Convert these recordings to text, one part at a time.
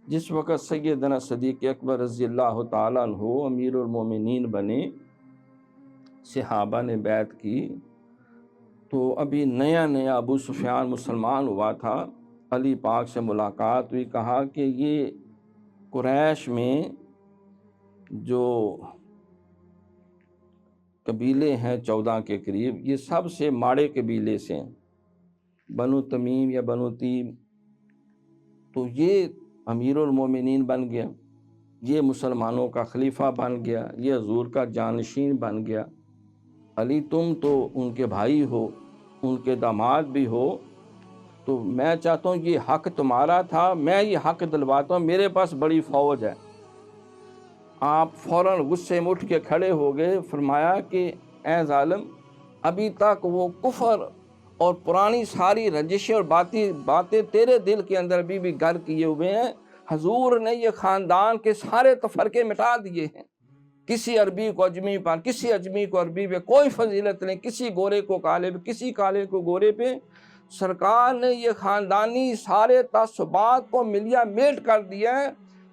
جس وقت سیدنا صدیق اکبر رضی اللہ تعالیٰ عنہ امیر المومنین بنے، صحابہ نے بیعت کی، تو ابھی نیا نیا ابو سفیان مسلمان ہوا تھا، علی پاک سے ملاقات ہوئی، کہا کہ یہ قریش میں جو قبیلے ہیں 14 کے قریب، یہ سب سے ماڑے قبیلے سے ہیں، بنو تمیم یا بنو تیم، تو یہ امیر المومنین بن گیا، یہ مسلمانوں کا خلیفہ بن گیا، یہ حضور کا جانشین بن گیا۔ علی تم تو ان کے بھائی ہو، ان کے داماد بھی ہو، تو میں چاہتا ہوں یہ حق تمہارا تھا، میں یہ حق دلواتا ہوں، میرے پاس بڑی فوج ہے۔ آپ فوراً غصے میں اٹھ کے کھڑے ہو گئے، فرمایا کہ اے ظالم، ابھی تک وہ کفر اور پرانی ساری رنجشیں اور باتیں تیرے دل کے اندر بھی گھر کیے ہوئے ہیں، حضور نے یہ خاندان کے سارے تفرقے مٹا دیے ہیں، کسی عربی کو اجمی پر، کسی اجمی کو عربی پہ کوئی فضیلت نہیں، کسی گورے کو کالے پہ، کسی کالے کو گورے پہ، سرکار نے یہ خاندانی سارے تعصبات کو ملیا میٹ کر دیا ہے۔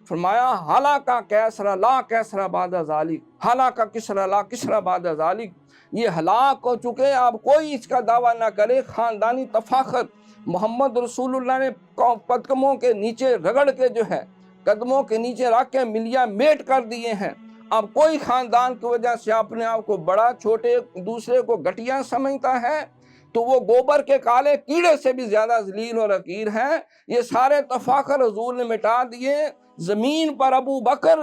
فرمایا ہلاکا کیسرا لا کیسرا بعد ذالک، ہلاکا کسرا لا کسرا بعد ذالک، یہ ہلاک ہو چکے، اب کوئی اس کا دعویٰ نہ کرے، خاندانی تفاخر محمد رسول اللہ نے قدموں کے نیچے رگڑ کے جو ہے، قدموں کے نیچے رکھ کے ملیا میٹ کر دیے ہیں۔ اب کوئی خاندان کی وجہ سے اپنے آپ کو بڑا چھوٹے، دوسرے کو گھٹیا سمجھتا ہے، تو وہ گوبر کے کالے کیڑے سے بھی زیادہ ذلیل اور حقیر ہے۔ یہ سارے تفاخر حضور نے مٹا دیے، زمین پر ابو بکر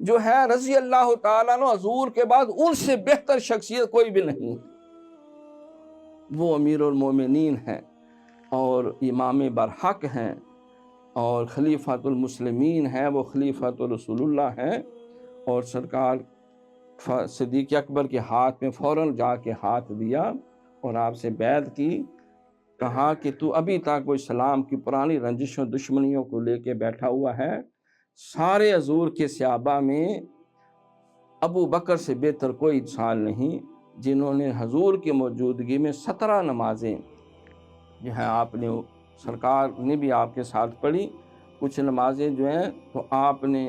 جو ہے رضی اللہ تعالیٰ عنہ، حضور کے بعد ان سے بہتر شخصیت کوئی بھی نہیں، وہ امیر المومنین ہیں اور امام برحق ہیں اور خلیفۃ المسلمین ہیں، وہ خلیفۃ رسول اللہ ہیں، اور سرکار صدیق اکبر کے ہاتھ میں فوراً جا کے ہاتھ دیا اور آپ سے بیعت کی، کہا کہ تو ابھی تک وہ اسلام کی پرانی رنجشوں دشمنیوں کو لے کے بیٹھا ہوا ہے، سارے حضور کے صحابہ میں ابو بکر سے بہتر کوئی انسان نہیں، جنہوں نے حضور کی موجودگی میں 17 نمازیں جو ہیں آپ نے، سرکار نے بھی آپ کے ساتھ پڑھی، کچھ نمازیں جو ہیں تو آپ نے،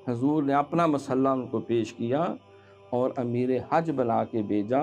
حضور نے اپنا مسئلہ ان کو پیش کیا اور امیر حج بنا کے بھیجا۔